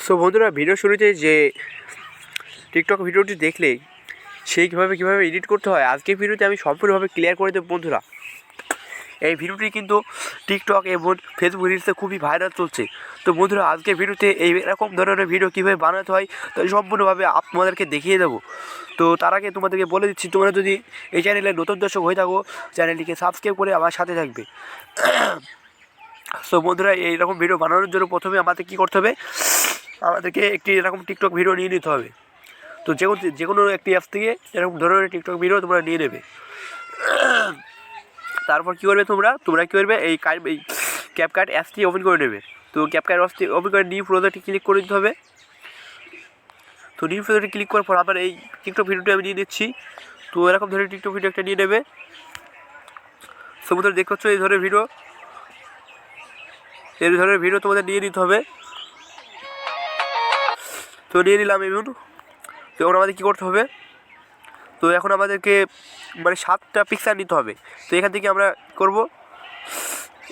So বন্ধুরা, video শুরুতে যে টিকটক ভিডিওটি দেখলে সেই কীভাবে এডিট করতে হয় আজকের ভিডিওতে আমি সম্পূর্ণভাবে ক্লিয়ার করে দেবো বন্ধুরা। এই ভিডিওটি কিন্তু টিকটক এবং ফেসবুক রিলসে খুবই ভাইরাল চলছে। তো বন্ধুরা, আজকের ভিডিওতে এরকম ধরনের ভিডিও কীভাবে বানাতে হয় তাই সম্পূর্ণভাবে আপনাদেরকে দেখিয়ে দেবো। তো তার আগে তোমাদেরকে বলে দিচ্ছি, তোমরা যদি এই চ্যানেলে নতুন দর্শক হয়ে থাকো চ্যানেলটিকে সাবস্ক্রাইব করে আমার সাথে থাকবে। সো বন্ধুরা, এইরকম ভিডিও বানানোর জন্য প্রথমে আমাদের কী করতে হবে, আমাদেরকে একটি এরকম টিকটক ভিডিও নিয়ে নিতে হবে। তো যে কোনো একটি অ্যাপস থেকে এরকম ধরনের টিকটক ভিডিও তোমরা নিয়ে নেবে। তারপর কী করবে, তোমরা কী করবে, এই ক্যাপকাট অ্যাপসটি ওপেন করে নেবে। তো ক্যাপকাট অ্যাপসটি ওপেন করে নিউ প্রজেক্টে ক্লিক করে দিতে হবে। তো নিউ প্রজেক্টে ক্লিক করার পর আবার এই টিকটক ভিডিওটি আমি নিয়ে নিচ্ছি। তো এরকম ধরনের টিকটক ভিডিও একটা নিয়ে নেবে। সমুদ্র দেখতে পাচ্ছ এই ধরনের ভিডিও তোমাদের নিয়ে নিতে হবে। তো নিয়ে নিলাম এখন। তো এখন আমাদের কী করতে হবে, তো এখন আমাদেরকে 7টা পিকচার নিতে হবে। তো এখান থেকে আমরা করব,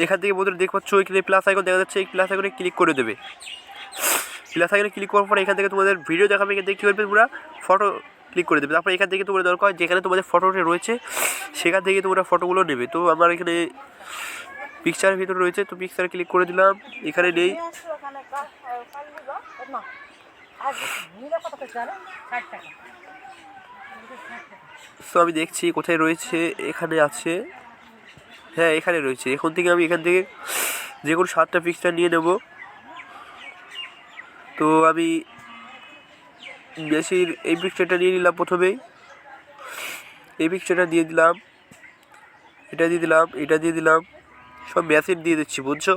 এখান থেকে বন্ধুরা দেখতে পাচ্ছ এখানে প্লাস আইকন দেখা যাচ্ছে, এই প্লাস আইকনে ক্লিক করে দেবে। প্লাস আইকনে ক্লিক করার পরে এখান থেকে তোমাদের ভিডিও দেখাবে, এখান থেকে কী করবে, তোমরা ফটো ক্লিক করে দেবে। তারপর এখান থেকে তোমরা দরকার যেখানে তোমাদের ফটোটা রয়েছে সেখান থেকে তোমরা ফটোগুলো নেবে। তো আমার এখানে পিকচারের ভিতরে রয়েছে, তো পিকচারে ক্লিক করে দিলাম, এখানে নেই। তো আমি দেখছি কোথায় রয়েছে, এখানে আছে, হ্যাঁ এখানে রয়েছে। এখান থেকে যে কোনো 7টা পিকচার নিয়ে নেব। তো আমি বেশির এই পিকচারটা নিয়ে নিলাম। প্রথমেই এই পিকচারটা দিয়ে দিলাম, এটা দিয়ে দিলাম, সব মেশিন দিয়ে দিচ্ছি, বুঝছো,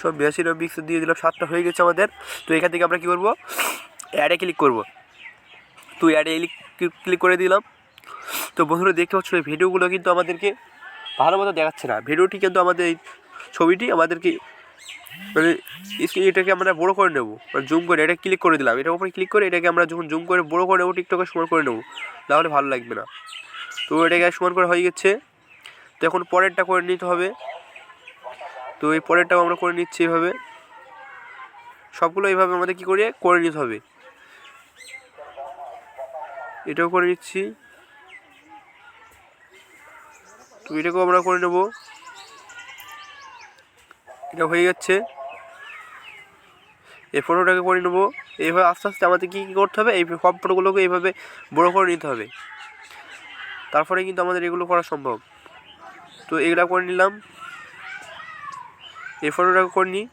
সব মেশিন আর পিকচার দিয়ে দিলাম। 7টা হয়ে গেছে আমাদের। তো এখান থেকে আমরা কী করবো, অ্যাডে ক্লিক করব। তো অ্যাডে ক্লিক করে দিলাম। তো বন্ধুরা দেখতে পাচ্ছ এই ভিডিওগুলো কিন্তু আমাদেরকে ভালো মতো দেখাচ্ছে না। ভিডিওটি কিন্তু আমাদের এই ছবিটি আমাদেরকে এটাকে আমরা বড়ো করে নেবো, জুম করে এটা ক্লিক করে দিলাম। এটার উপরে ক্লিক করে এটাকে আমরা যখন জুম করে বড়ো করে নেবো, টিকটকে সমান করে নেবো, তাহলে ভালো লাগবে না। তো এটাকে সমান করে হয়ে গেছে। তো এখন পরেরটা করে নিতে হবে। তো এই পরেরটাও আমরা করে নিচ্ছি এইভাবে, সবগুলো এইভাবে আমাদের কী করে নিতে হবে। এটাও করে নিচ্ছি, তো এটাকেও আমরা করে নেব। এটা হয়ে যাচ্ছে, এই ফটোটাকে করে নেবো। এইভাবে আস্তে আস্তে আমাদের কী করতে হবে, এই সব ফটোগুলোকে এইভাবে বড়ো করে নিতে হবে, তারপরে কিন্তু আমাদের এগুলো করা সম্ভব। তো এগুলা করে নিলাম, এই ফটোটাকে করে নিই।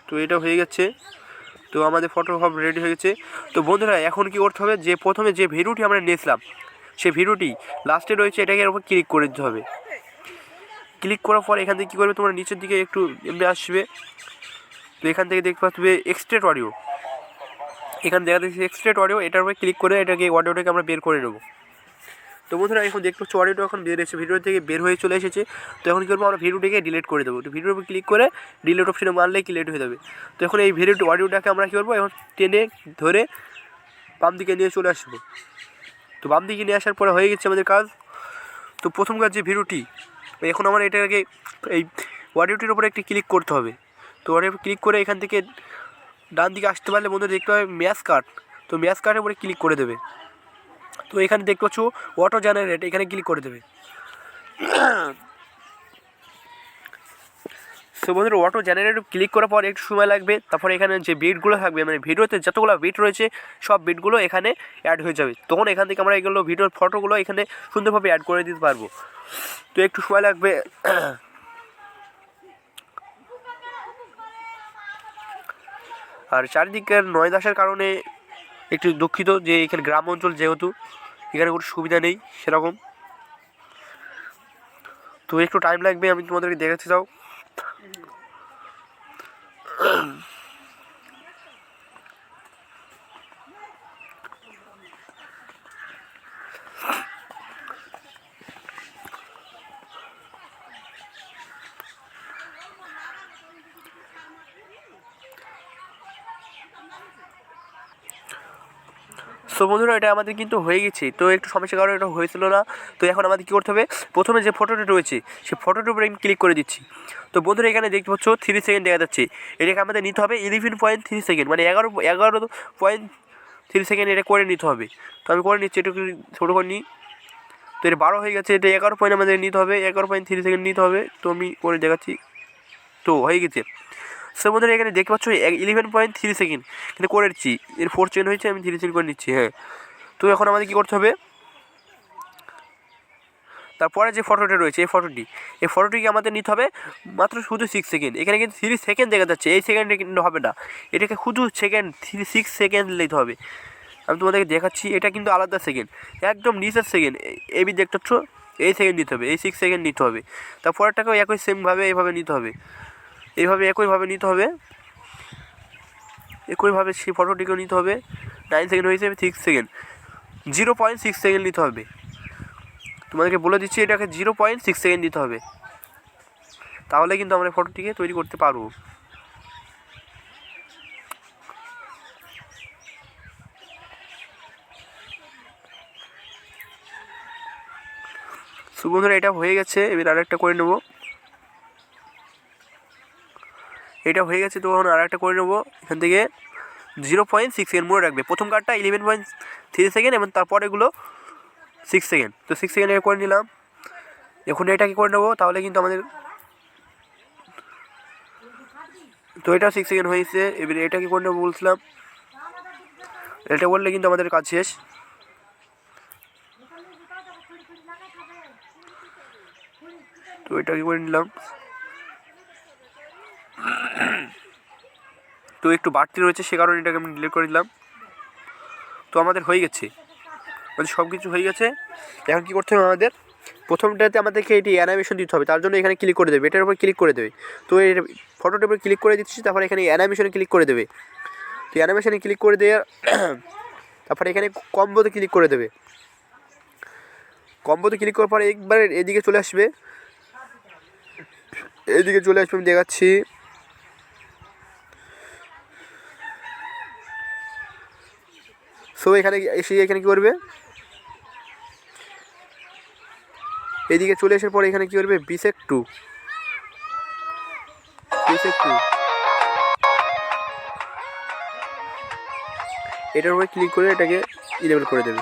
তো এটা হয়ে গেছে। তো আমাদের ফটো সব রেডি হয়ে গেছে। তো বন্ধুরা, এখন কি করতে হবে, যে প্রথমে যে ভিডিওটি আমরা নিয়েছিলাম সেই ভিডিওটি লাস্টে রয়েছে, এটাকে এর উপর ক্লিক করে দিতে হবে। ক্লিক করার পর এখান থেকে কী করবে, তোমরা নিচের দিকে একটু এমনি আসবে। তো এখান থেকে দেখতে পাচ্ছি এক্সট্রেট অডিও, এখানে দেখা যাচ্ছে এক্সট্রেট অডিও, এটার উপরে ক্লিক করে এটাকে অডিওটাকে আমরা বের করে নেবো। তো বন্ধুরা, এখন দেখতে পাচ্ছি অডিওটা এখন বের এসেছে, ভিডিও থেকে বের হয়ে চলে এসেছে। তো এখন কী করবো, আমরা ভিডিওটাকে ডিলিট করে দেবো। তো ভিডিওর উপর ক্লিক করে ডিলিট অপশনে মারলেই ডিলিট হয়ে যাবে। তো এখন এই অডিওটাকে আমরা কী করবো, এখন টেনে ধরে বাম দিকে নিয়ে চলে আসবো। তো বাম দিকে নিয়ে আসার পরে হয়ে গেছে আমাদের কাজ। তো প্রথম কাজ যে ভিডিওটি, এখন আমার এটাকে এই অডিওটির উপরে একটি ক্লিক করতে হবে। তো অডিও ক্লিক করে এখান থেকে ডান দিকে আসতে পারলে বন্ধু দেখতে হবে ম্যাচ কাট। তো ম্যাচ কাটের উপরে ক্লিক করে দেবে। তো এখানে দেখতে পাচ্ছ অটো জেনারেট, এখানে ক্লিক করে দেবে। সো বন্ধুরা, অটো জেনারেট ক্লিক করার পর একটু সময় লাগবে। তারপরে এখানে যে বিটগুলো থাকবে, ভিডিওতে যতগুলো বিট রয়েছে সব বিটগুলো এখানে অ্যাড হয়ে যাবে। তখন এখান থেকে আমরা এগুলো ভিডিওর ফটোগুলো এখানে সুন্দরভাবে অ্যাড করে দিতে পারবো। তো একটু সময় লাগবে। আর চারিদিকের নয়েজ আসার কারণে একটু দুঃখিত, যে এখানে গ্রাম অঞ্চল যেহেতু এখানে কোনো সুবিধা নেই সেরকম। তো একটু টাইম লাগবে, আমি তোমাদেরকে দেখাতে চাও। সো বন্ধুরা এটা আমাদের কিন্তু হয়ে গেছে। তো একটু সমস্যার কারণে এটা হয়েছিল না। তো এখন আমাদের কী করতে হবে, প্রথমে যে ফটোটা রয়েছে সেই ফটোটার উপরে আমি ক্লিক করে দিচ্ছি। তো বন্ধুরা এখানে দেখতে পাচ্ছ 3 সেকেন্ড দেখা যাচ্ছে। এটাকে আমাদের নিতে হবে 11.3 সেকেন্ড, মানে 11.3 সেকেন্ড এটা করে নিতে হবে। তো আমি করে নিচ্ছি, একটু ছোটো করে নিই। তো এটা 12 হয়ে গেছে, এটা 11 পয়েন্ট আমাদের নিতে হবে, 11.3 সেকেন্ড নিতে হবে। তো আমি করে দেখাচ্ছি, তো হয়ে গেছে। সো বন্ধুরা এখানে দেখতে পাচ্ছ 11.3 সেকেন্ড কিন্তু করে নিচ্ছি। এর 4 সেকেন্ড হয়েছে, আমি 3 সেকেন্ড করে নিচ্ছি। হ্যাঁ, তো এখন আমাদের কী করতে হবে, তারপরে যে ফটোটা রয়েছে এই ফটোটিকে আমাদের নিতে হবে মাত্র শুধু 6 সেকেন্ড। এখানে কিন্তু 3 সেকেন্ড দেখা যাচ্ছে, এই সেকেন্ডে কিন্তু হবে না, এটাকে শুধু সেকেন্ড 6 সেকেন্ড নিতে হবে। আমি তোমাদেরকে দেখাচ্ছি, এটা কিন্তু আলাদা সেকেন্ড, একদম নিচের সেকেন্ড এবি দেখতে পাচ্ছ, এই সেকেন্ড নিতে হবে, এই 6 সেকেন্ড নিতে হবে। তারপরেরটাকেও একই সেমভাবে এইভাবে নিতে হবে, একইভাবে নিতে হবে, একইভাবে সেই ফটোটিকেও নিতে হবে। 9 সেকেন্ড হয়েছে, 6 সেকেন্ড, 0.6 সেকেন্ড নিতে হবে। তোমাদেরকে বলে দিচ্ছি এটাকে 0.6 সেকেন্ড দিতে হবে, তাহলে কিন্তু আমরা ফটোটিকে তৈরি করতে পারবো। বন্ধুরা এটা হয়ে গেছে, এবার আরেকটা করে নেব। এটা হয়ে গেছে, তো এখন আরেকটা করে নেব। এখান থেকে 0.6 সেকেন্ড মনে রাখবে, প্রথম কার্ডটা 11.3 সেকেন্ড এবং তারপর এগুলো 6 সেকেন্ড। তো 6 সেকেন্ড করে নিলাম। এখন এটাকে করে নেবো, তাহলে কিন্তু আমাদের, তো এটা 6 সেকেন্ড হয়েছে। এবারে এটাকে করে নেবো বলছিলাম, এটা করলে কিন্তু আমাদের কাজ শেষ। তো এটাকে করে নিলাম। তো একটু বাড়তি রয়েছে, সে কারণে এটাকে আমি ডিলিট করে দিলাম। তো আমাদের হয়ে গেছে, মানে সব কিছু হয়ে গেছে। এখন কী করতে হবে আমাদের, প্রথমটাতে আমাদেরকে এটি অ্যানিমেশন দিতে হবে, তার জন্য এখানে ক্লিক করে দেবে, এটার উপর ক্লিক করে দেবে। তো এই ফটোটার উপর ক্লিক করে দিচ্ছি, তারপরে এখানে অ্যানিমেশনে ক্লিক করে দেবে। তো অ্যানিমেশনে ক্লিক করে দিয়ে তারপরে এখানে কম্বোতে ক্লিক করে দেবে। কম্বোতে ক্লিক করার পরে একবার এদিকে চলে আসবে, আমি দেখাচ্ছি। সো এখানে এসে এখানে কী করবে, এদিকে চলে আসার পরে এখানে কী করবে, বিসেক টু, এটার উপরে ক্লিক করে এটাকে ইনেবল করে দেবে।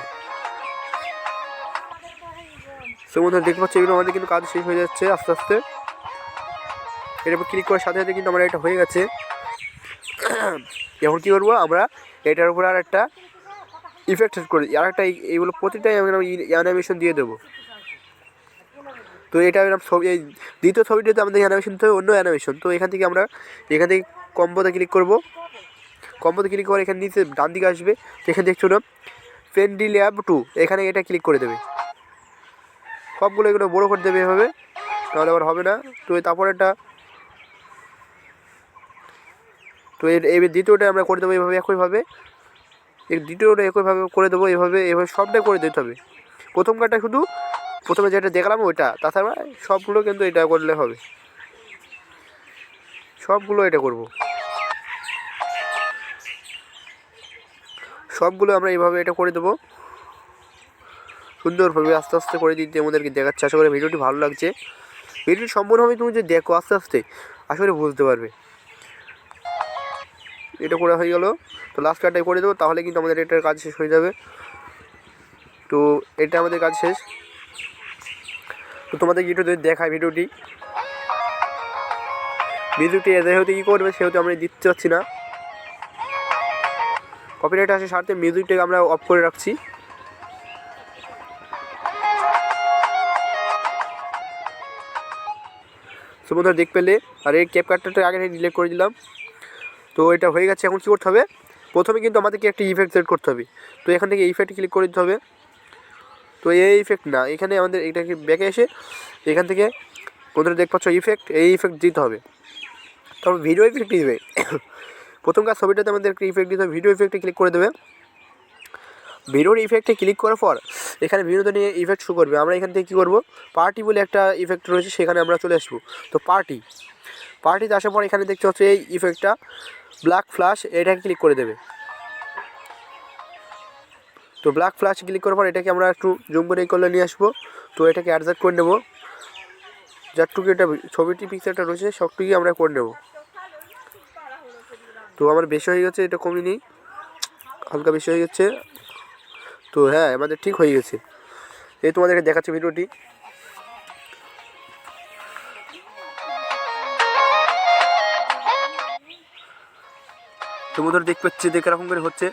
সো বন্ধুরা দেখতে পাচ্ছি এগুলো আমাদের কিন্তু কাজ শেষ হয়ে যাচ্ছে আস্তে আস্তে। এটার উপর ক্লিক করার সাথে সাথে কিন্তু আমরা এটা হয়ে গেছে। এখন কী করবো, আমরা এটার উপর আর একটা ইফেক্ট সেট করি, আর একটা এইগুলো প্রতিটাই আমরা অ্যানিমেশন দিয়ে দেবো। তো এটা ছবি, এই দ্বিতীয় ছবিটাতে আমাদের অ্যানিমেশন দিতে হবে, অন্য অ্যানিমেশন। তো এখান থেকে কম্বোতে ক্লিক করবো। কম্বোতে ক্লিক করে এখানে নিচে ডান দিকে আসবে, এখানে দেখছো না পেন্ডিলিয়াম 2, এখানে এটা ক্লিক করে দেবে। সবগুলো এগুলো বড়ো করে দেবে এভাবে, তাহলে আবার হবে না। তো তারপরে এটা, তো এই দ্বিতীয়টা আমরা করে দেবো এইভাবে, একইভাবে দ্বিতীয়টা একইভাবে করে দেবো, এভাবে সবটাই করে দিতে হবে। প্রথম কার্ডটা শুধু প্রথমে যেটা দেখলাম ওইটা, তাছাড়া সবগুলো কিন্তু এটা করলে হবে, সবগুলো এটা করব, সবগুলো আমরা এইভাবে এটা করে দেবো সুন্দরভাবে। আস্তে আস্তে করে দিতে আমাদেরকে দেখাচ্ছে। আশা করি ভিডিওটি ভালো লাগছে। ভিডিওটি সম্পূর্ণভাবে তুমি যে দেখো আস্তে আস্তে, আশা করি বুঝতে পারবে। এটা করা হয়ে গেল, তো লাস্ট কার্ডটাই করে দেবো, তাহলে কিন্তু আমাদের এটার কাজ শেষ হয়ে যাবে। তো এটা আমাদের কাজ শেষ। তো তোমাদের ভিডিওতে দেখায় ভিডিওটি যেহেতু কী করবে সেহেতু আমরা দিতে চাচ্ছি না, কপিরাইট আসার স্বার্থে মিউজিকটাকে আমরা অফ করে রাখছি। সো বন্ধুরা দেখ পেলে, আর এই ক্যাপকাটটা আগে ডিলিট করে দিলাম। তো এটা হয়ে গেছে। এখন কী করতে হবে, প্রথমে কিন্তু আমাদেরকে একটা ইফেক্ট সেট করতে হবে। তো এখান থেকে ইফেক্ট ক্লিক করে দিতে হবে। তো এই ইফেক্ট না, এখানে আমাদের এটাকে ব্যাকে এসে এখান থেকে বন্ধুরা দেখ পাচ্ছ ইফেক্ট, এই ইফেক্ট দিতে হবে। তারপর ভিডিও ইফেক্ট দিবে। প্রথম কাজ ছবিটাতে আমাদের একটা ইফেক্ট দিতে হবে, ভিডিও ইফেক্টে ক্লিক করে দেবে। ভিডিওর ইফেক্টে ক্লিক করার পর এখানে বিনোদনীয় ইফেক্ট শো করবে। আমরা এখান থেকে কী করবো, পার্টি বলে একটা ইফেক্ট রয়েছে, সেখানে আমরা চলে আসবো। তো পার্টিতে আসার পর এখানে দেখতে হচ্ছে এই ইফেক্টটা ব্ল্যাক ফ্ল্যাশ, এটাকে ক্লিক করে দেবে। তো ব্ল্যাক ফ্ল্যাশ ক্লিক করার পর এটাকে আমরা একটু জুম করে এই করলে নিয়ে আসবো। তো এটাকে অ্যাডজাস্ট করে নেবো, যারটুকু এটা ছবিটি পিকচারটা রয়েছে সবটুকুই আমরা করে নেব। তো আমার বেশি হয়ে গেছে, এটা কমিয়ে নিই, হালকা বেশি হয়ে গেছে। তো হ্যাঁ আমাদের ঠিক হয়ে গেছে। এই তোমাদেরকে দেখাচ্ছি ভিডিওটি। তো বন্ধুরা দেখতে পাচ্ছি দেখে এরকম করে হচ্ছে।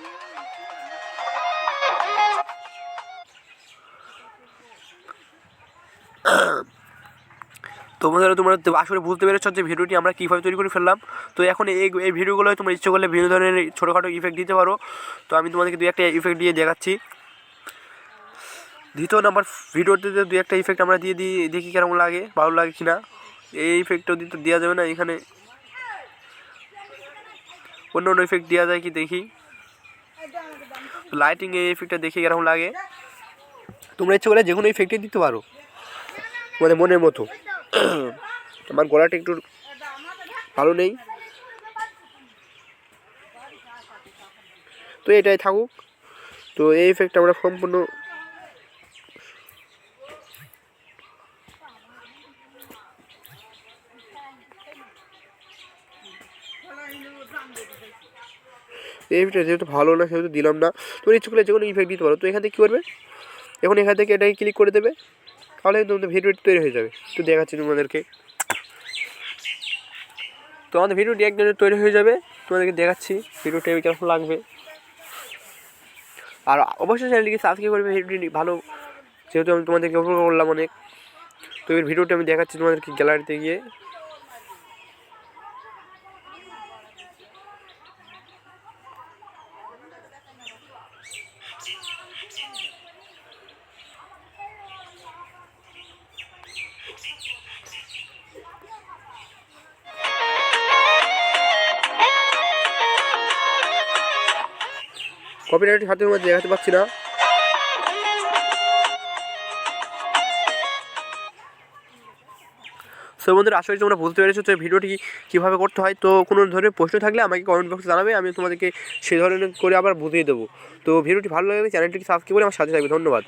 তো বন্ধুরা তোমরা আসলে বুঝতে পেরেছ যে ভিডিওটি আমরা কীভাবে তৈরি করে ফেললাম। তো এখন এই ভিডিওগুলো তোমরা ইচ্ছে করলে বিভিন্ন ধরনের ছোটোখাটো ইফেক্ট দিতে পারো। তো আমি তোমাদেরকে দু একটা ইফেক্ট দিয়ে দেখাচ্ছি। দ্বিতীয় নাম্বার ভিডিওতে দু একটা ইফেক্ট আমরা দিয়ে দিই, দেখি কেমন লাগে, ভালো লাগে কি না। এই ইফেক্টটাও দিতে দেওয়া যাবে না, এখানে অন্য অন্য ইফেক্ট দেওয়া যায় কি দেখি। লাইটিং এই ইফেক্টটা দেখি কেরকম লাগে। তোমরা ইচ্ছে করলে যে কোনো ইফেক্টই দিতে পারো তোমাদের মনের মতো। আমার গলাটা একটু ভালো নেই, তো এটাই থাকুক। তো এই ইফেক্ট আমরা সম্পূর্ণ এই ইফেক্টটা যেহেতু ভালো না সেহেতু দিলাম না। তোমরা ইচ্ছে করলে যে কোনো ইফেক্ট দিতে পারো। তো এখান থেকে কী করবে, এখন এখান থেকে এটাকে ক্লিক করে দেবে, তাহলে তোমাদের ভিডিওটি তৈরি হয়ে যাবে। তো দেখাচ্ছি তোমাদেরকে। তো আমাদের ভিডিওটি একদিনে তৈরি হয়ে যাবে, তোমাদেরকে দেখাচ্ছি ভিডিওটি কেমন লাগবে। আর অবশ্যই চ্যানেলটিকে সাবস্ক্রাইব করবে, ভিডিওটি ভালো যেহেতু আমি তোমাদেরকে উপভোগ করলাম অনেক। তো এর ভিডিওটি আমি দেখাচ্ছি তোমাদেরকে গ্যালারিতে গিয়ে। কপিরাইটের সাথে তোমাদের দেখাতে পাচ্ছি না। সো বন্ধুরা আশা করি তোমরা বুঝতে পেরেছো যে ভিডিওটি কীভাবে করতে হয়। তো কোনো ধরনের প্রশ্ন থাকলে আমাকে কমেন্ট বক্সে জানাবে, আমি তোমাদেরকে সেই ধরনের করে আবার বুঝিয়ে দেবো। তো ভিডিওটি ভালো লাগলে চ্যানেলটিকে সাবস্ক্রাইব করে আমার সাথে থাকবে। ধন্যবাদ।